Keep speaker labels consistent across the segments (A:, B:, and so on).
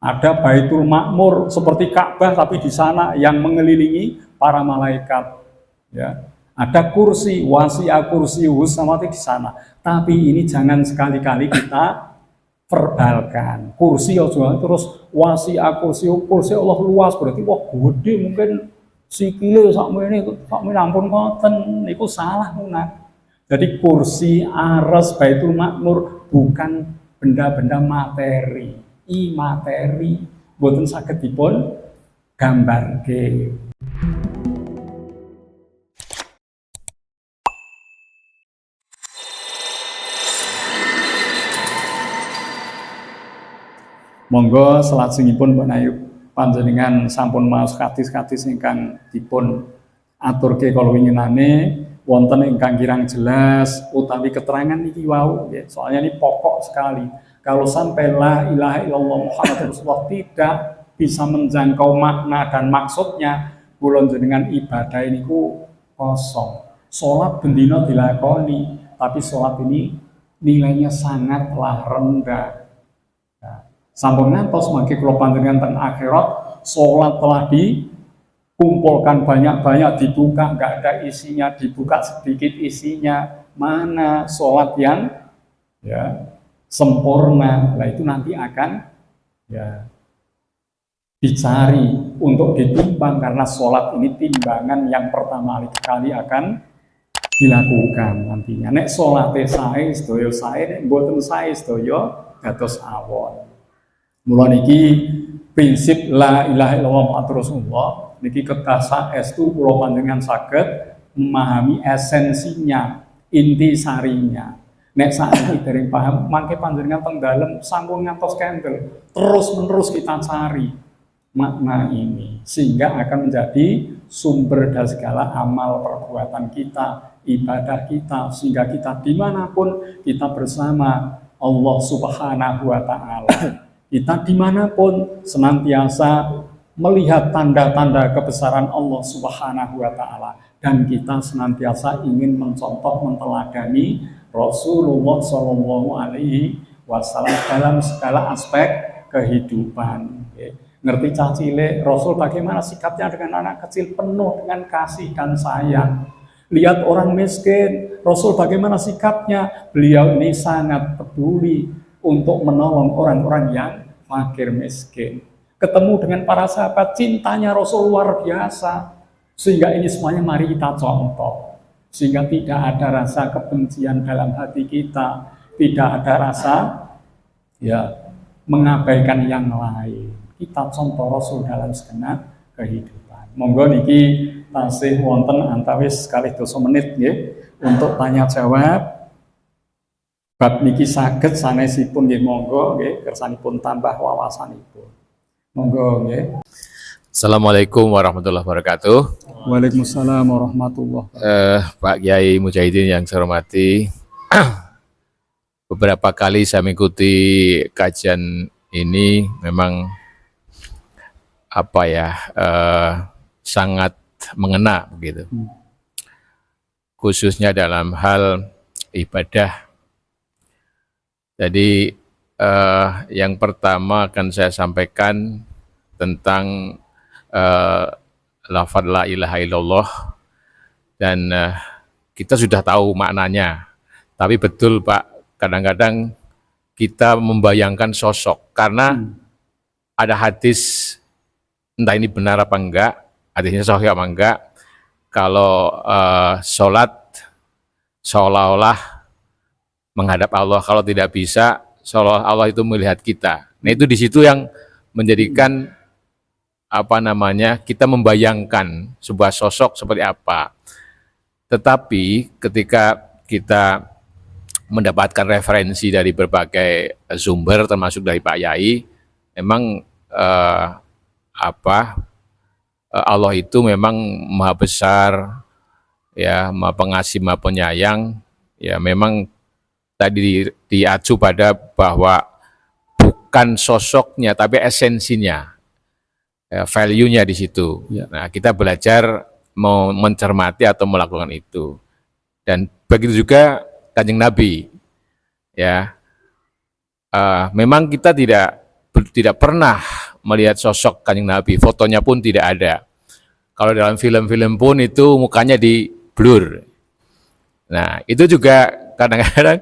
A: Ada Baitul Makmur seperti Ka'bah tapi di sana yang mengelilingi para malaikat. Ya. Ada kursi, wasi'a kursiyuhus samawati di sana. Tapi ini jangan sekali-kali kita verbalkan. Kursi juga terus wasi'a kursiyuh, kursi Allah luas berarti wah gede mungkin sikile sakmene ampun ngoten niku salah munah. Jadi kursi, aras, Baitul Makmur bukan benda-benda materi, imateri, boten saged dipun gambarke. Monggo salajengipun Mbok Nayu panjenengan sampun maos hadis-hadis ingkang dipun aturke kala winginane wonten ingkang kirang jelas utawi keterangan niki wau nggih. Soalnya ini pokok sekali. Kalau sampai la ilaha illallah Muhammadur Rasulullah tidak bisa menjangkau makna dan maksudnya, kula jenengan ibadah niku kosong. Salat bendina dilakoni, tapi salat ini nilainya sangatlah rendah. Sampun ngantos mangke kula panjenengan teng akhirat salat telah dikumpulkan banyak-banyak dibuka enggak ada isinya, dibuka sedikit isinya, mana salat yang ya sempurna. Nah itu nanti akan ya dicari untuk ditimbang karena salat ini timbangan yang pertama kali akan dilakukan nantinya. Nek salate sae sedaya sae, nek mboten sae sedaya dados awon. Mula niki prinsip la ilaha illallah Muhammadur Rasulullah niki kedah saestu kula panjenengan saged memahami esensinya, inti sarinya. Nek saiki dereng paham, mangke panjenengan teng dalem sampun ngantos kendel. Terus-menerus kita cari makna ini sehingga akan menjadi sumber dari segala amal perbuatan kita, ibadah kita, sehingga kita dimanapun kita bersama Allah Subhanahu wa Ta'ala. Kita dimanapun senantiasa melihat tanda-tanda kebesaran Allah Subhanahu wa Ta'ala, dan kita senantiasa ingin mencontoh, menteladani Rasulullah Shallallahu Alaihi Wasallam dalam segala aspek kehidupan. Ngerti cacile Rasul bagaimana sikapnya dengan anak kecil, penuh dengan kasih dan sayang. Lihat orang miskin, Rasul bagaimana sikapnya, beliau ini sangat peduli untuk menolong orang-orang yang fakir miskin. Ketemu dengan para sahabat, cintanya Rasul luar biasa. Sehingga ini semuanya mari kita contoh. Sehingga tidak ada rasa kebencian dalam hati kita, tidak ada rasa ya mengabaikan yang lain. Kita contoh Rasul dalam segenap kehidupan. Monggo niki tasih wonten antawis kalih dosa menit nggih untuk tanya jawab. Bab niki saged sanesipun nggih monggo nggih kersanipun tambah wawasanipun. Monggo nggih.
B: Assalamualaikum warahmatullahi wabarakatuh.
A: Waalaikumsalam warahmatullahi wabarakatuh.
B: Pak Kiai Mujahidin yang saya hormati, beberapa kali saya mengikuti kajian ini memang sangat mengena begitu. Khususnya dalam hal ibadah. Jadi yang pertama akan saya sampaikan tentang lafaz la ilaha illallah, dan kita sudah tahu maknanya. Tapi betul Pak, kadang-kadang kita membayangkan sosok karena ada hadis, entah ini benar apa enggak, hadisnya sahih apa enggak, kalau sholat seolah-olah menghadap Allah, kalau tidak bisa seolah Allah itu melihat kita. Nah itu di situ yang menjadikan kita membayangkan sebuah sosok seperti apa. Tetapi ketika kita mendapatkan referensi dari berbagai sumber termasuk dari Pak Yai, memang Allah itu memang maha besar, ya, maha pengasih, maha penyayang. Ya memang tadi diacu pada bahwa bukan sosoknya tapi esensinya. Value-nya di situ. Ya. Nah, kita belajar mau mencermati atau melakukan itu. Dan begitu juga Kanjeng Nabi. Ya. Memang kita tidak pernah melihat sosok Kanjeng Nabi, fotonya pun tidak ada. Kalau dalam film-film pun itu mukanya di blur. Nah, itu juga kadang-kadang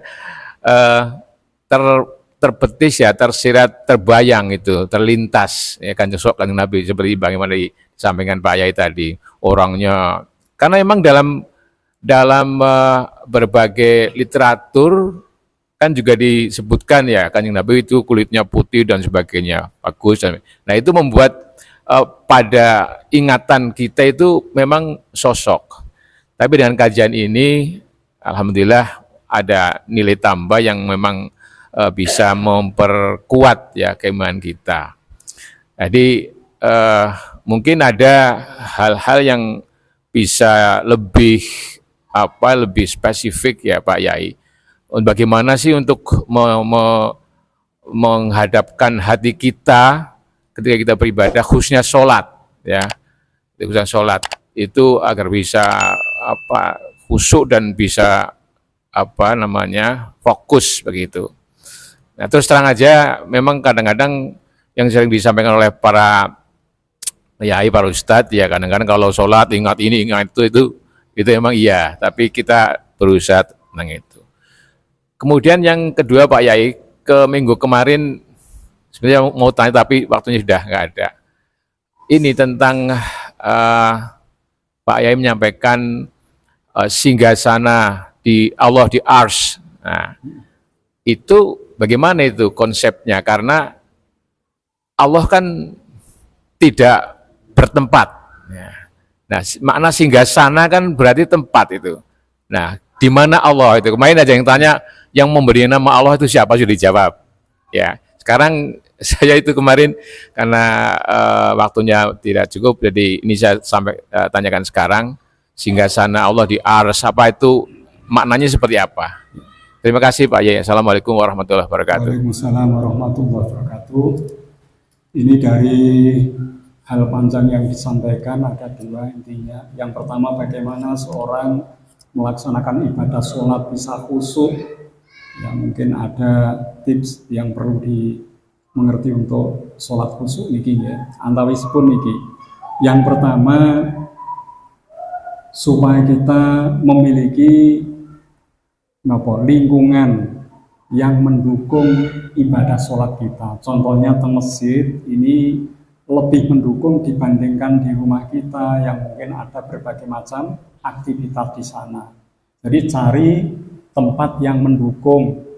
B: terbetis ya, tersirat, terbayang itu, terlintas ya kan sosok Kanjeng Nabi seperti bagaimana disampaikan Pak Yai tadi. Orangnya karena memang dalam berbagai literatur kan juga disebutkan ya Kanjeng Nabi itu kulitnya putih dan sebagainya, bagus. Nah, itu membuat pada ingatan kita itu memang sosok. Tapi dengan kajian ini, alhamdulillah ada nilai tambah yang memang bisa memperkuat ya keimanan kita. Jadi mungkin ada hal-hal yang bisa lebih spesifik ya Pak Yai. Bagaimana sih untuk menghadapkan hati kita ketika kita beribadah, khususnya sholat, ya, khususnya sholat itu agar bisa khusyuk dan bisa fokus begitu. Nah, terus terang aja, memang kadang-kadang yang sering disampaikan oleh para yai, para ustadz, ya kadang-kadang kalau sholat ingat ini, ingat itu emang iya, tapi kita berusaha tentang itu. Kemudian yang kedua Pak Yai, ke minggu kemarin sebenarnya mau tanya tapi waktunya sudah nggak ada. Ini tentang Pak Yai menyampaikan singgasana di Allah di Ars. Nah, itu bagaimana itu konsepnya? Karena Allah kan tidak bertempat. Nah, makna singgasana kan berarti tempat itu. Nah, di mana Allah itu? Kemarin aja yang tanya, yang memberi nama Allah itu siapa, sudah dijawab. Ya, sekarang saya itu kemarin karena waktunya tidak cukup, jadi ini saya sampai tanyakan sekarang, singgasana Allah di Ars, apa itu maknanya seperti apa? Terima kasih Pak Yai. Assalamualaikum warahmatullahi wabarakatuh.
A: Waalaikumsalam warahmatullahi wabarakatuh. Ini dari hal panjang yang disampaikan ada dua intinya. Yang pertama, bagaimana seorang melaksanakan ibadah sholat bisa khusyuk. Ya, mungkin ada tips yang perlu dimengerti untuk sholat khusyuk niki ya. Antawisipun niki. Yang pertama, supaya kita memiliki lingkungan yang mendukung ibadah sholat kita. Contohnya di masjid ini lebih mendukung dibandingkan di rumah kita yang mungkin ada berbagai macam aktivitas di sana. Jadi cari tempat yang mendukung.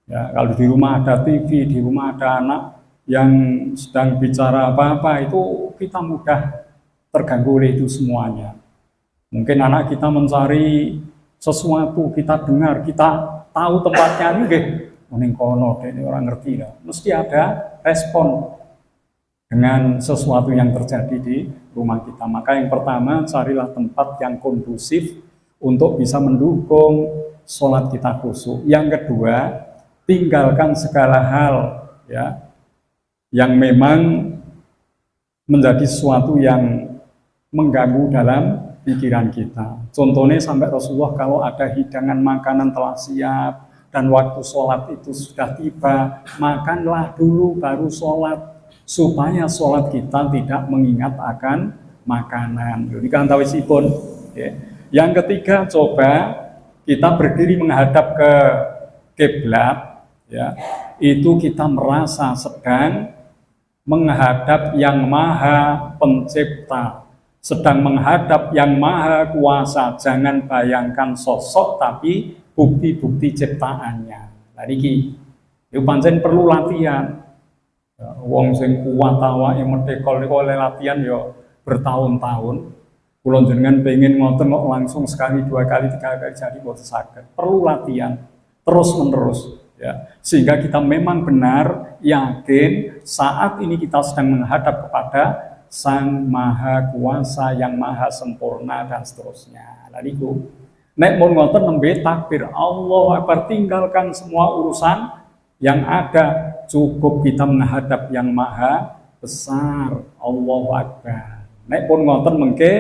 A: Ya, kalau di rumah ada TV, di rumah ada anak yang sedang bicara apa-apa, itu kita mudah terganggu oleh itu semuanya. Mungkin anak kita mencari sesuatu, kita dengar, kita tahu tempatnya ini, mending kono, ini orang ngerti lah. Mesti ada respon dengan sesuatu yang terjadi di rumah kita. Maka yang pertama, carilah tempat yang kondusif untuk bisa mendukung sholat kita khusyuk. Yang kedua, tinggalkan segala hal ya yang memang menjadi sesuatu yang mengganggu dalam pikiran kita. Contohnya sampai Rasulullah kalau ada hidangan makanan telah siap dan waktu sholat itu sudah tiba, makanlah dulu baru sholat supaya sholat kita tidak mengingat akan makanan. Jadi kantawisipun. Ya. Yang ketiga, coba kita berdiri menghadap ke kiblat, ya, itu kita merasa sedang menghadap yang maha pencipta, sedang menghadap yang maha kuasa. Jangan bayangkan sosok, tapi bukti-bukti ciptaannya. Nah niki, itu pancen perlu latihan. Ya, wong sing kuat awake medhekol niku oleh latihan ya bertahun-tahun. Kula jenengan pengen ngoten kok langsung sekali, dua kali, tiga kali jadi boten saged. Perlu latihan terus-menerus ya. Sehingga kita memang benar yakin saat ini kita sedang menghadap kepada Sang Maha Kuasa yang Maha Sempurna dan seterusnya. Lah niku nek mun ngoten nembe takbir Allahu Akbar, tinggalkan semua urusan yang ada, cukup kita menghadap yang Maha Besar. Allahu Akbar. Nek pun ngoten mengke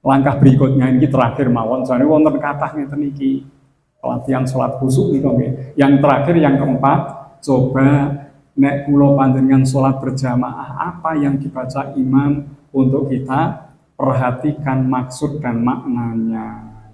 A: langkah berikutnya ini terakhir mawon, soalnya wonten kathah ngeten iki pelatihan sholat khusyuk niku nggih. Yang terakhir, yang keempat, coba nek kula panjenengan sholat berjamaah, apa yang dibaca imam untuk kita perhatikan maksud dan maknanya,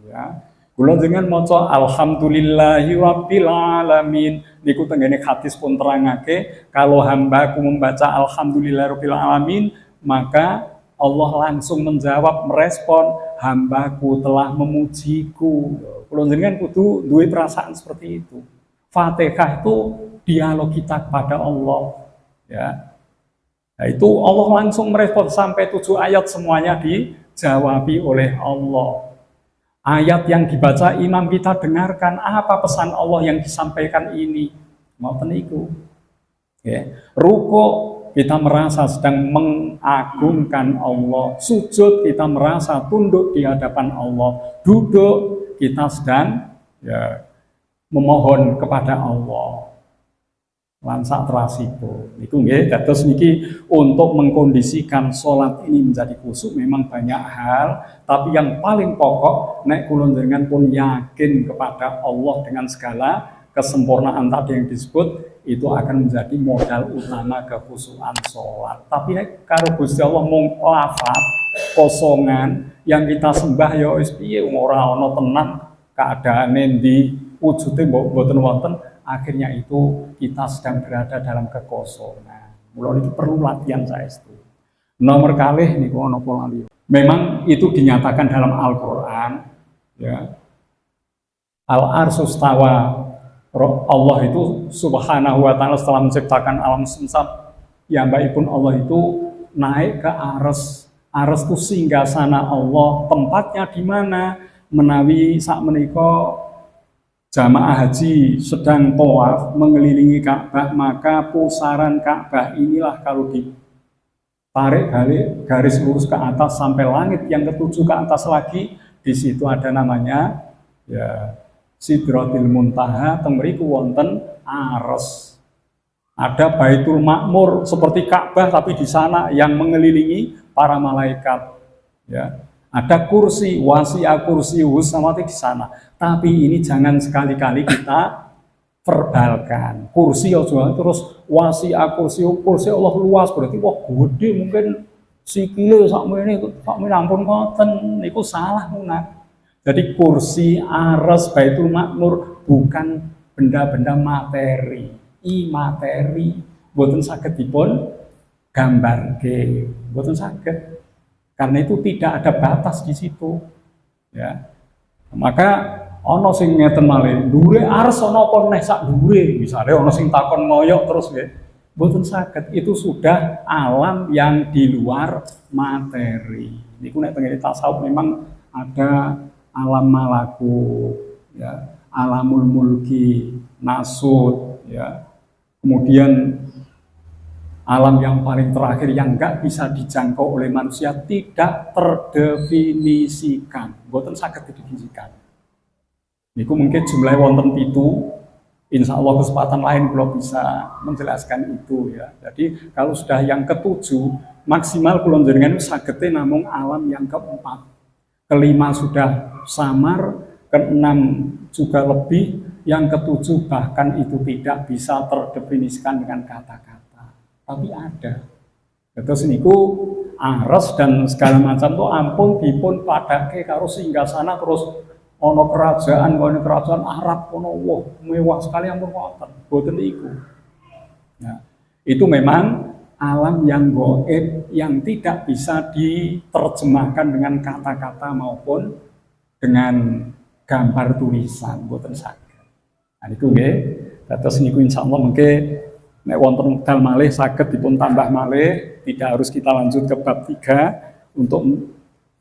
A: ya. Kula dengan maca alhamdulillahi rabbil alamin niku tenggene hadis pun terangake kalau hambaku membaca alhamdulillahi rabbil alamin maka Allah langsung menjawab merespon hambaku telah memujiku. Kula jenengan kudu duwe perasaan seperti itu. Fatihah itu dialog kita kepada Allah, ya. Nah, itu Allah langsung merespon sampai 7 ayat semuanya dijawabi oleh Allah. Ayat yang dibaca imam kita dengarkan apa pesan Allah yang disampaikan ini. Ngoten niku. Ya. Rukuk kita merasa sedang mengagungkan Allah. Sujud kita merasa tunduk di hadapan Allah. Duduk kita sedang ya memohon kepada Allah. Lansak terasipo. Niku nggih dados niki untuk mengkondisikan sholat ini menjadi khusyuk memang banyak hal, tapi yang paling pokok nek kula njenengan pun yakin kepada Allah dengan segala kesempurnaan tadi yang disebut itu akan menjadi modal utama kekhusyukan sholat. Tapi nek karo Gusti Allah mung lafaz kosongan yang kita sembah ya wis piye ora ana tenan keadaane ndi wujude mboten wonten. Akhirnya itu kita sedang berada dalam kekosongan. Mulai itu perlu latihan saestu. Nomor kalih niku ana pola liya. Memang itu dinyatakan dalam Al-Qur'an, ya. Al-Arsy stawa. Allah itu subhanahu wa ta'ala setelah menciptakan alam semesta, ya mbakipun Allah itu naik ke arsy. Arsy itu singgasana Allah, tempatnya di mana? Menawi sak menika jamaah haji sedang tawaf mengelilingi Ka'bah, maka pusaran Ka'bah inilah kalau ditarik garis lurus ke atas sampai langit yang ketujuh ke atas lagi, di situ ada namanya ya Sidratil Muntaha, temriku wonten arsy. Ada Baitul Ma'mur seperti Ka'bah tapi di sana yang mengelilingi para malaikat, ya. Ada kursi, wasi'a kursiyyus samawati di sana. Tapi ini jangan sekali-kali kita verbalkan. Kursi aja terus wasi'a kursi Allah luas berarti wah gede mungkin sikile sakmene ampun ngoten niku salah munah. Jadi kursi arsy Baitul Ma'mur bukan benda-benda materi, imateri. Mboten saged dipun gambarke, mboten saged. Karena itu tidak ada batas di situ, ya. Maka ana sing ngeten malih, dhuwure arsy ana apa neh sak dhuwure, misale ana sing takon ngoyok terus nggih. Mboten saged, itu sudah alam yang di luar materi. Niku nek teng tasawuf memang ada alam malakut, ya, alamul mulki, nasut, ya. Kemudian alam yang paling terakhir yang enggak bisa dijangkau oleh manusia, tidak terdefinisikan, boten saged didefinisikan. Niku mungkin jumlahnya wonten 7. Insya Allah kesempatan lain kalau bisa menjelaskan itu, ya. Jadi kalau sudah yang ke-7 maksimal kula njenengan sagete namung alam yang ke-4. Ke-5 sudah samar, ke-6 juga lebih, yang ke-7 bahkan itu tidak bisa terdefinisikan dengan kata-kata. Tapi ada. Terus niku arsy dan segala macam tuh ampun dipun padake karo singgasana terus ono kerajaan Arab ono wah mewah sekali ampun wonten. Boten iku. Nah, itu memang alam yang gaib yang tidak bisa diterjemahkan dengan kata-kata maupun dengan gambar tulisan, boten saged. Nah niku nggih. Terus niku insyaallah mengke nek wonten wekdal malih saged dipun tambah malih, tidak harus kita lanjut ke bab 3 untuk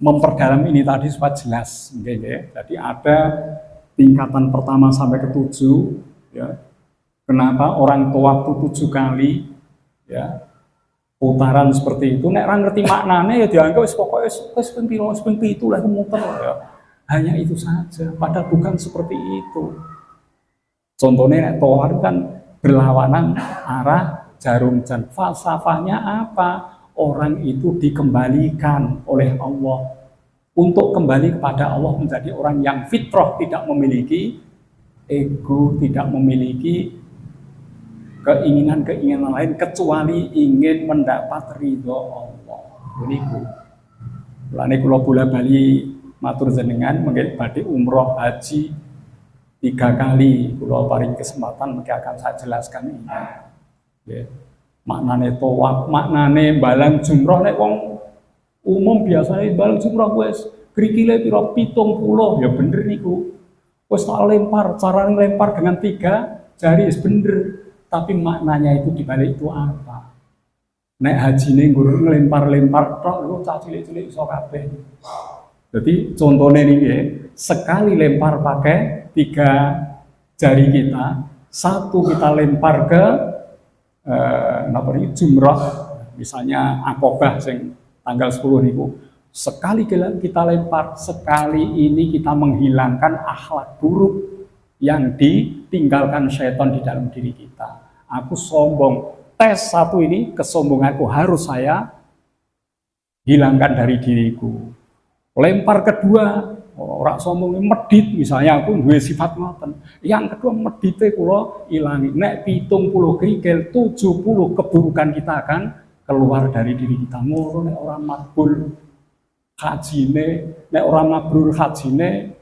A: memperdalam ini tadi supaya jelas, nggih. Jadi ada tingkatan pertama sampai ke-7, ya. Kenapa orang tua waktu 7 kali, ya, putaran seperti itu? Nek ora ngerti maknane ya dianggap wis pokoke wis ping 7 lah muter, ya. Hanya itu saja, padahal bukan seperti itu. Contohnya nek tawar kan berlawanan arah jarum jam. Falsafahnya apa? Orang itu dikembalikan oleh Allah untuk kembali kepada Allah menjadi orang yang fitrah, tidak memiliki ego, tidak memiliki keinginan-keinginan lain kecuali ingin mendapat ridho Allah. Niku. Lane kula bola-bali matur jenengan mengke badhe umroh haji 3 kali kula paring kesempatan mungkin akan saya jelaskan ini. Nggih. Maknane tawaf, maknane balang jumroh nek wong umum biasanya balang jumroh wis krikile pira 70 ya bener niku. Wis tak lempar, carane lempar dengan 3 jari wis bener. Tapi maknanya itu dibalik itu apa? Nek hajine nggur ngelempar-lempar tok lho cah cilik-cilik iso kabeh. Jadi contohnya ini ya, sekali lempar pakai 3 jari kita, 1 kita lempar ke jumrah, misalnya Aqobah sing tanggal 10 niku. Sekali kita lempar, sekali ini kita menghilangkan akhlak buruk yang ditinggalkan syaitan di dalam diri kita. Aku sombong. Tes 1 ini, kesombonganku harus saya hilangkan dari diriku. Lempar kedua, orang sombong medit, misalnya aku duwe sifat ngoten. Yang kedua medite kula ilangi. Nek 70 krikil, 70 keburukan kita akan keluar dari diri kita. Ngono nek ora makbul hajine, nek ora mabrur hajine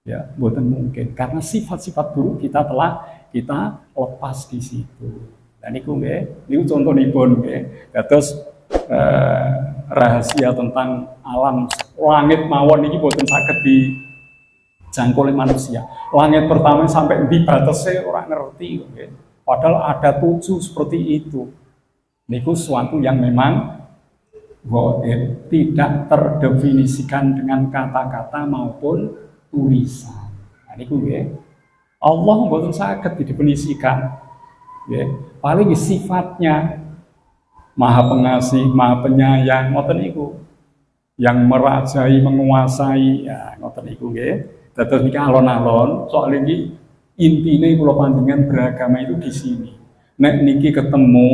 A: ya mboten mungkin karena sifat-sifat buruk kita telah kita lepas di situ. Dan niku nggih, niku contonipun nggih. Dados rahasia tentang alam langit mawon niki boten saged dijangkau oleh manusia. Langit pertama sampai di batasnya orang ngerti nggih. Padahal ada 7 seperti itu. Niku sesuatu yang memang tidak terdefinisikan dengan kata-kata maupun tulisan. Nah niku nggih. Allah boten saged didefinisikan. Nggih. Paling sifatnya Maha Pengasih, Maha Penyayang, ngoten niku. Yang merajai, menguasai, ya ngoten niku nggih. Dados niki alon-alon, soal ini intine kula panjenengan beragama itu di sini. Nek niki ketemu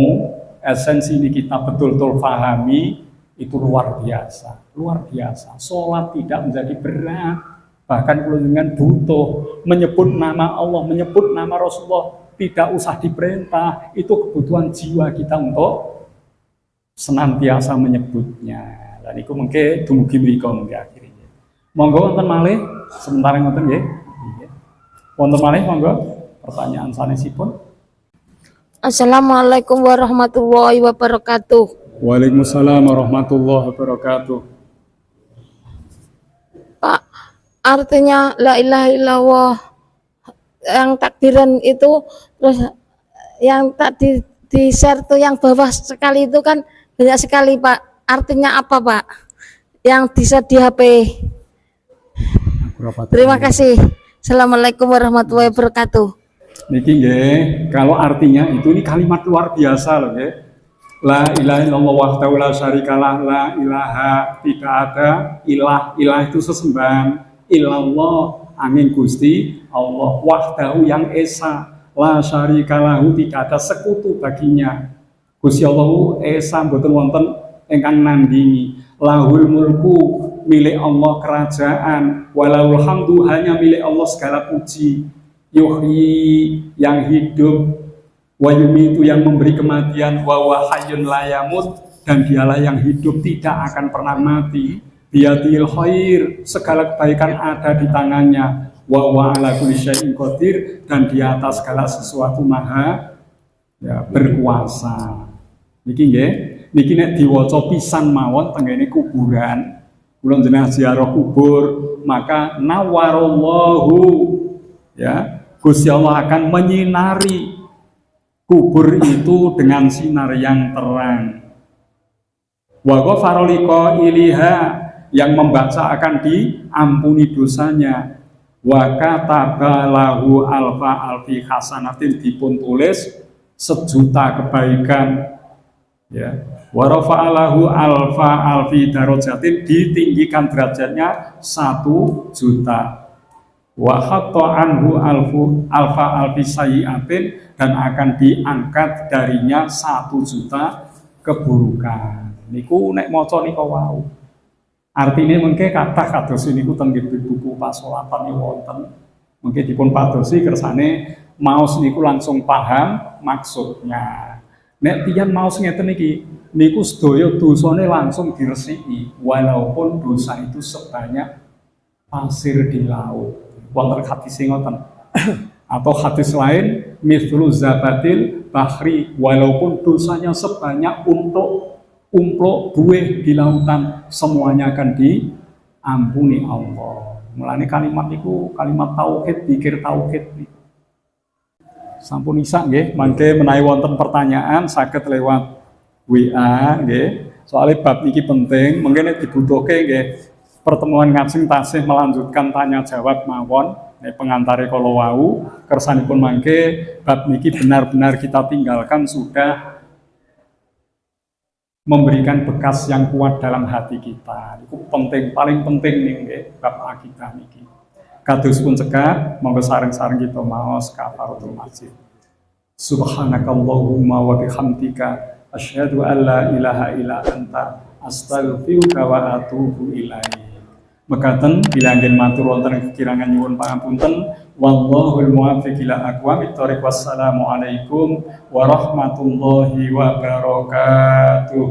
A: esensi ini kita betul-betul pahami, itu luar biasa, luar biasa. Sholat tidak menjadi berat, bahkan kalau dengan butuh menyebut nama Allah, menyebut nama Rasulullah, tidak usah diperintah. Itu kebutuhan jiwa kita untuk senantiasa menyebutnya. Dan itu mungkin dumugi mriko mungkin akhirnya. Monggo wonten malih, sementara ngoten nggih. Wonten malih monggo pertanyaan sanesipun.
C: Assalamualaikum warahmatullahi wabarakatuh.
A: Waalaikumsalam warahmatullahi wabarakatuh.
C: Pak, artinya la ilaha illallah yang takbiran itu, terus yang tadi di share tuh yang bawah sekali itu kan banyak sekali Pak. Artinya apa Pak? Yang bisa di HP. Terima kasih. Assalamualaikum warahmatullahi wabarakatuh.
A: Niki nggih, kalau artinya itu ini kalimat luar biasa loh nggih. La ilaha illallah wahdahu la syarikalah, la ilaha tidak ada ilah, ilah itu sesembahan, illallah angin Gusti Allah wahdahu yang esa, la syarikalahu tidak ada sekutu baginya. Gusti Allah esa mboten wonten ingkang nandingi. Lahul mulku milik Allah kerajaan, walaul hamdu hanya milik Allah segala puji. Yuhyi yang hidup, wa yumitu yang memberi kematian, wa hayyun la yamut dan dialah yang hidup tidak akan pernah mati. Biyadil khair, segala kebaikan ada di tangannya. Wa ala kulli syai'in qadir dan di atas segala sesuatu maha ya, berkuasa. Niki nggih, niki nek diwaca pisan mawon tenggene kuburan, kula jenengan ziarah kubur, maka nawarallahu ya, Gusti Allah akan menyinari kubur itu dengan sinar yang terang. Wa ghafara liqailiha, yang membaca akan diampuni dosanya. Wa katabalahu alfa alfi hasanatin, dipun tulis 1.000.000 kebaikan. Ya. Wa rafa'alahu alfa alfi darajatin, ditinggikan derajatnya 1.000.000. Wa hatta anhu alfa alfi sayyi'atin, dan akan diangkat darinya 1.000.000 keburukan. Niku nek maca nika wau. Artine mengke kathah kados niku teng buku pasolatan wonten. Mengke dipun padosi kersane maos niku langsung paham maksudnya. Nek tiyang maos ngeten iki niku sedaya dosane langsung diresiki walaupun dosa itu sebanyak pasir di laut. Wonten hadis ngoten. Atau hadis lain mithlu zabatil bahri, walaupun dosanya sebanyak untuk umplok buih di lautan, semuanya akan diampuni Allah. Mulane kalimat itu kalimat tauhid, zikir tauhid niku. Sampun isa nggih, mangke menawi wonten pertanyaan saged lewat WA nggih. Soalnya bab niki penting, mungkin dibutuhke nggih. Pertemuan ngajeng tasih melanjutkan tanya jawab mawon. Pengantare kala wau kersanipun mangke bab niki benar-benar kita tinggalkan sudah memberikan bekas yang kuat dalam hati kita. Itu penting, paling penting nih nggih bab akidah niki. Kados pun cekak monggo sareng-sareng kita maos kafaratul masjid. Subhanakallahumma wa bihamdika asyhadu an la ilaha illa anta astaghfiruka wa atubu ilaik. Mekaten bila anggen matur wonten kekirangan nyuwun pangapunten. Wallahul muwaffiq ila aqwamit thoriq. Wassalamu alaikum warahmatullahi wabarakatuh.